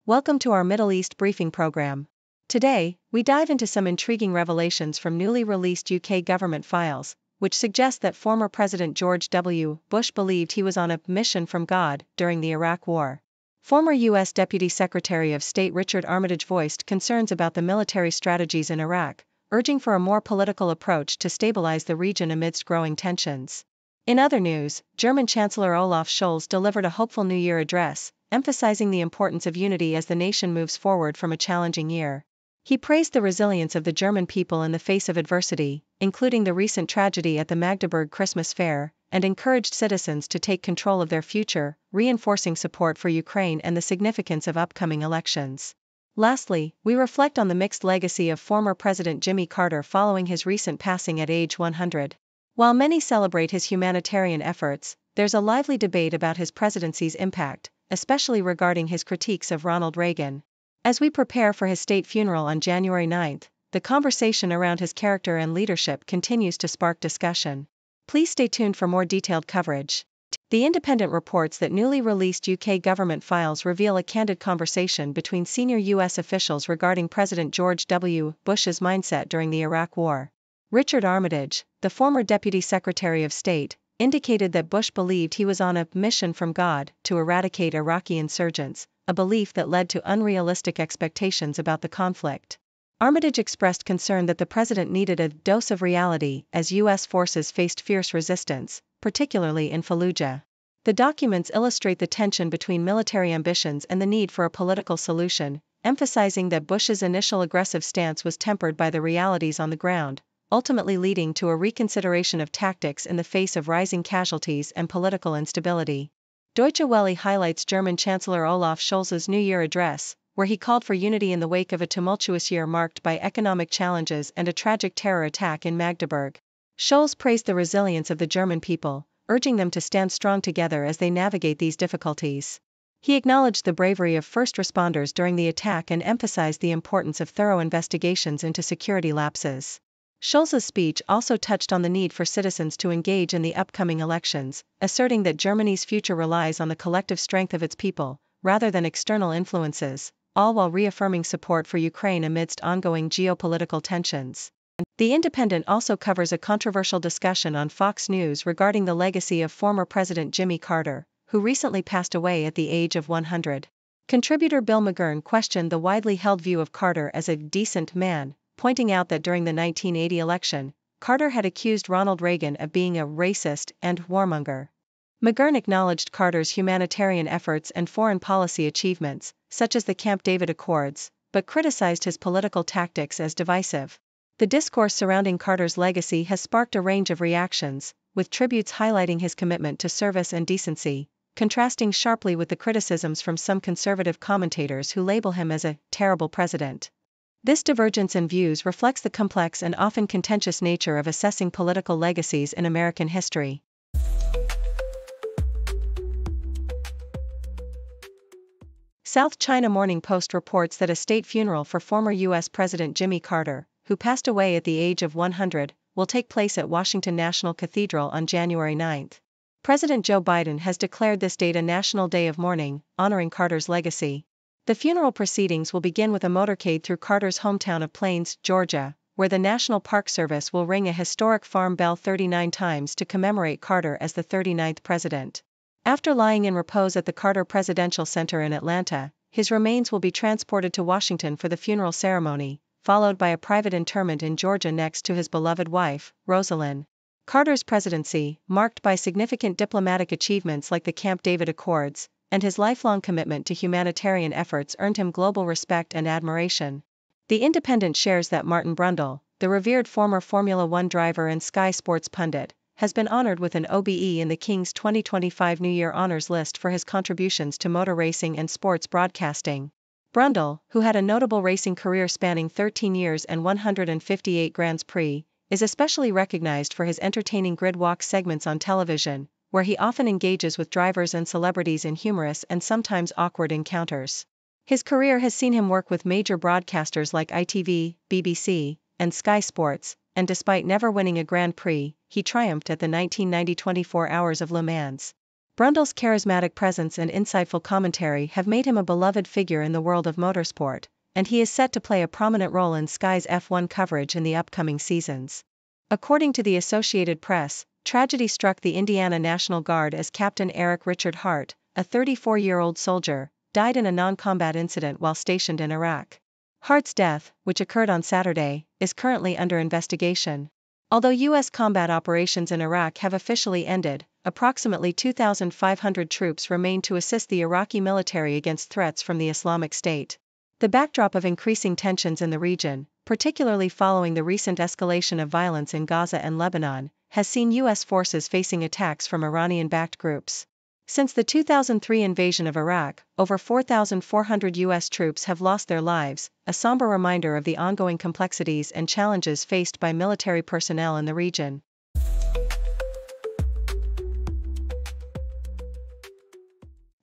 Welcome to our Middle East briefing program. Today, we dive into some intriguing revelations from newly released UK government files, which suggest that former President George W. Bush believed he was on a mission from God during the Iraq War. Former U.S. Deputy Secretary of State Richard Armitage voiced concerns about the military strategies in Iraq, urging for a more political approach to stabilize the region amidst growing tensions. In other news, German Chancellor Olaf Scholz delivered a hopeful New Year address, emphasizing the importance of unity as the nation moves forward from a challenging year. He praised the resilience of the German people in the face of adversity, including the recent tragedy at the Magdeburg Christmas fair, and encouraged citizens to take control of their future, reinforcing support for Ukraine and the significance of upcoming elections. Lastly, we reflect on the mixed legacy of former President Jimmy Carter following his recent passing at age 100. While many celebrate his humanitarian efforts, there's a lively debate about his presidency's impact, especially regarding his critiques of Ronald Reagan. As we prepare for his state funeral on January 9, the conversation around his character and leadership continues to spark discussion. Please stay tuned for more detailed coverage. The Independent reports that newly released UK government files reveal a candid conversation between senior US officials regarding President George W. Bush's mindset during the Iraq War. Richard Armitage, the former Deputy Secretary of State, indicated that Bush believed he was on a mission from God to eradicate Iraqi insurgents, a belief that led to unrealistic expectations about the conflict. Armitage expressed concern that the president needed a dose of reality as U.S. forces faced fierce resistance, particularly in Fallujah. The documents illustrate the tension between military ambitions and the need for a political solution, emphasizing that Bush's initial aggressive stance was tempered by the realities on the ground, ultimately leading to a reconsideration of tactics in the face of rising casualties and political instability. Deutsche Welle highlights German Chancellor Olaf Scholz's New Year address, where he called for unity in the wake of a tumultuous year marked by economic challenges and a tragic terror attack in Magdeburg. Scholz praised the resilience of the German people, urging them to stand strong together as they navigate these difficulties. He acknowledged the bravery of first responders during the attack and emphasized the importance of thorough investigations into security lapses. Scholz's speech also touched on the need for citizens to engage in the upcoming elections, asserting that Germany's future relies on the collective strength of its people, rather than external influences, all while reaffirming support for Ukraine amidst ongoing geopolitical tensions. The Independent also covers a controversial discussion on Fox News regarding the legacy of former President Jimmy Carter, who recently passed away at the age of 100. Contributor Bill McGurn questioned the widely held view of Carter as a decent man, pointing out that during the 1980 election, Carter had accused Ronald Reagan of being a racist and warmonger. McGurn acknowledged Carter's humanitarian efforts and foreign policy achievements, such as the Camp David Accords, but criticized his political tactics as divisive. The discourse surrounding Carter's legacy has sparked a range of reactions, with tributes highlighting his commitment to service and decency, contrasting sharply with the criticisms from some conservative commentators who label him as a terrible president. This divergence in views reflects the complex and often contentious nature of assessing political legacies in American history. South China Morning Post reports that a state funeral for former U.S. President Jimmy Carter, who passed away at the age of 100, will take place at Washington National Cathedral on January 9. President Joe Biden has declared this date a national day of mourning, honoring Carter's legacy. The funeral proceedings will begin with a motorcade through Carter's hometown of Plains, Georgia, where the National Park Service will ring a historic farm bell 39 times to commemorate Carter as the 39th president. After lying in repose at the Carter Presidential Center in Atlanta, his remains will be transported to Washington for the funeral ceremony, followed by a private interment in Georgia next to his beloved wife, Rosalind. Carter's presidency, marked by significant diplomatic achievements like the Camp David Accords, and his lifelong commitment to humanitarian efforts earned him global respect and admiration. The Independent shares that Martin Brundle, the revered former Formula One driver and Sky Sports pundit, has been honored with an OBE in the King's 2025 New Year Honors List for his contributions to motor racing and sports broadcasting. Brundle, who had a notable racing career spanning 13 years and 158 Grands Prix, is especially recognized for his entertaining grid walk segments on television, where he often engages with drivers and celebrities in humorous and sometimes awkward encounters. His career has seen him work with major broadcasters like ITV, BBC, and Sky Sports, and despite never winning a Grand Prix, he triumphed at the 1990 24 Hours of Le Mans. Brundle's charismatic presence and insightful commentary have made him a beloved figure in the world of motorsport, and he is set to play a prominent role in Sky's F1 coverage in the upcoming seasons. According to the Associated Press, tragedy struck the Indiana National Guard as Captain Eric Richard Hart, a 34-year-old soldier, died in a non-combat incident while stationed in Iraq. Hart's death, which occurred on Saturday, is currently under investigation. Although U.S. combat operations in Iraq have officially ended, approximately 2,500 troops remain to assist the Iraqi military against threats from the Islamic State. The backdrop of increasing tensions in the region, particularly following the recent escalation of violence in Gaza and Lebanon, has seen U.S. forces facing attacks from Iranian-backed groups. Since the 2003 invasion of Iraq, over 4,400 U.S. troops have lost their lives, a somber reminder of the ongoing complexities and challenges faced by military personnel in the region.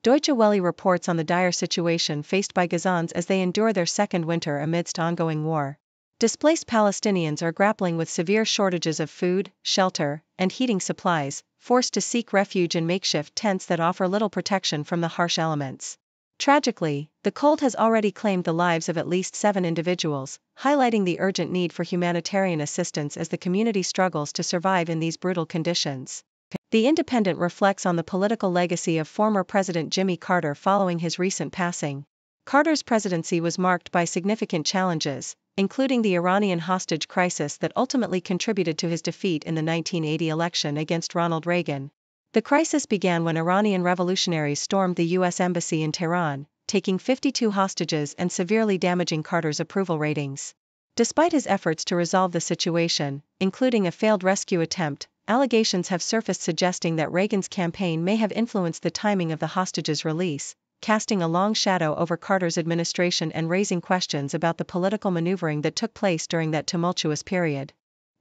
Deutsche Welle reports on the dire situation faced by Gazans as they endure their second winter amidst ongoing war. Displaced Palestinians are grappling with severe shortages of food, shelter, and heating supplies, forced to seek refuge in makeshift tents that offer little protection from the harsh elements. Tragically, the cold has already claimed the lives of at least 7 individuals, highlighting the urgent need for humanitarian assistance as the community struggles to survive in these brutal conditions. The Independent reflects on the political legacy of former President Jimmy Carter following his recent passing. Carter's presidency was marked by significant challenges, including the Iranian hostage crisis that ultimately contributed to his defeat in the 1980 election against Ronald Reagan. The crisis began when Iranian revolutionaries stormed the U.S. Embassy in Tehran, taking 52 hostages and severely damaging Carter's approval ratings. Despite his efforts to resolve the situation, including a failed rescue attempt, allegations have surfaced suggesting that Reagan's campaign may have influenced the timing of the hostages' release, casting a long shadow over Carter's administration and raising questions about the political maneuvering that took place during that tumultuous period.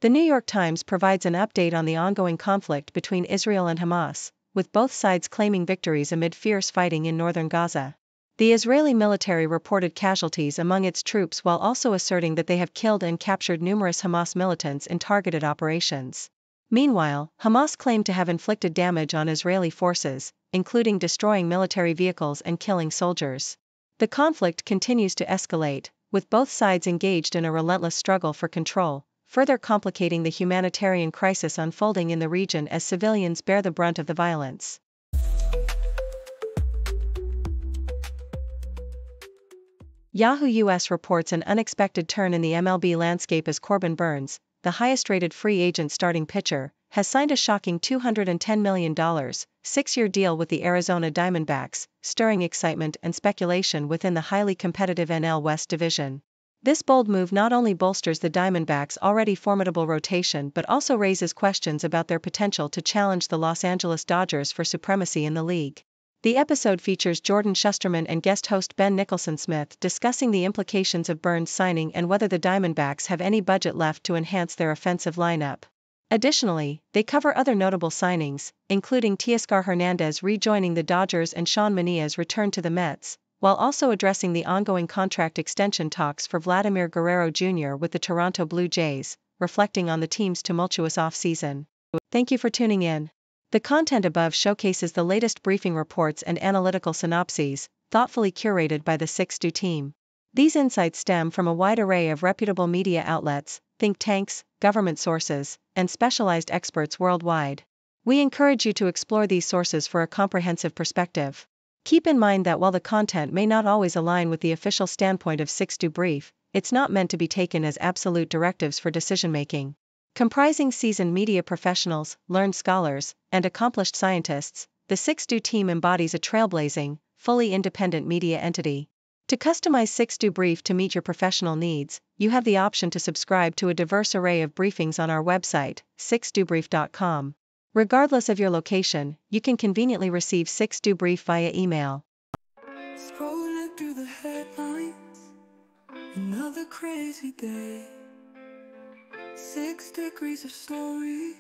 The New York Times provides an update on the ongoing conflict between Israel and Hamas, with both sides claiming victories amid fierce fighting in northern Gaza. The Israeli military reported casualties among its troops while also asserting that they have killed and captured numerous Hamas militants in targeted operations. Meanwhile, Hamas claimed to have inflicted damage on Israeli forces, including destroying military vehicles and killing soldiers. The conflict continues to escalate, with both sides engaged in a relentless struggle for control, further complicating the humanitarian crisis unfolding in the region as civilians bear the brunt of the violence. Yahoo US reports an unexpected turn in the MLB landscape as Corbin Burnes, the highest-rated free agent starting pitcher, has signed a shocking $210 million, 6-year deal with the Arizona Diamondbacks, stirring excitement and speculation within the highly competitive NL West division. This bold move not only bolsters the Diamondbacks' already formidable rotation but also raises questions about their potential to challenge the Los Angeles Dodgers for supremacy in the league. The episode features Jordan Shusterman and guest host Ben Nicholson-Smith discussing the implications of Burnes' signing and whether the Diamondbacks have any budget left to enhance their offensive lineup. Additionally, they cover other notable signings, including Teoscar Hernandez rejoining the Dodgers and Sean Manaea's return to the Mets, while also addressing the ongoing contract extension talks for Vladimir Guerrero Jr. with the Toronto Blue Jays, reflecting on the team's tumultuous offseason. Thank you for tuning in. The content above showcases the latest briefing reports and analytical synopses, thoughtfully curated by the 6Do team. These insights stem from a wide array of reputable media outlets, think tanks, government sources, and specialized experts worldwide. We encourage you to explore these sources for a comprehensive perspective. Keep in mind that while the content may not always align with the official standpoint of 6Do Brief, it's not meant to be taken as absolute directives for decision-making. Comprising seasoned media professionals, learned scholars, and accomplished scientists, the 6Do team embodies a trailblazing, fully independent media entity. To customize 6Do Brief to meet your professional needs, you have the option to subscribe to a diverse array of briefings on our website, 6dobrief.com. Regardless of your location, you can conveniently receive 6Do Brief via email. Scrolling through the headlines, another crazy day. 6 degrees of stories,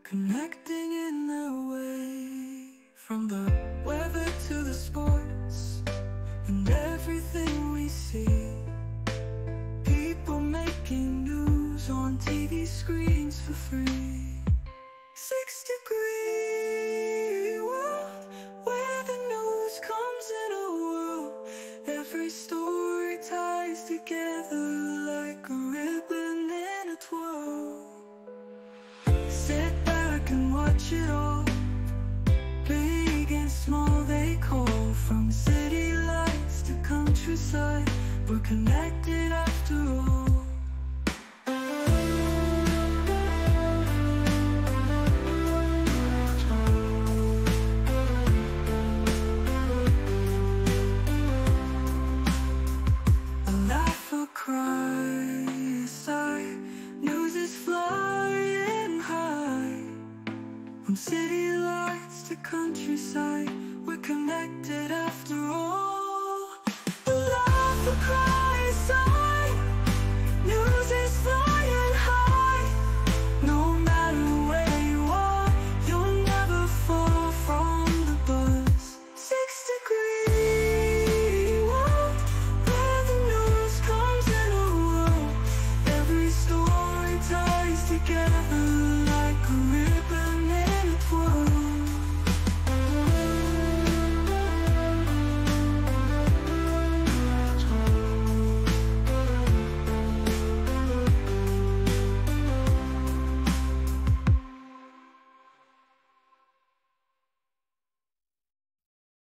connecting in their way. From the weather to the sports, and everything we see. People making news on TV screens for free. 6 degree world. touch it all. Big and small they call, from city lights to countryside. We're connected after all. A laugh, a cry, a sigh, news is flying high. From city lights to countryside, we're connected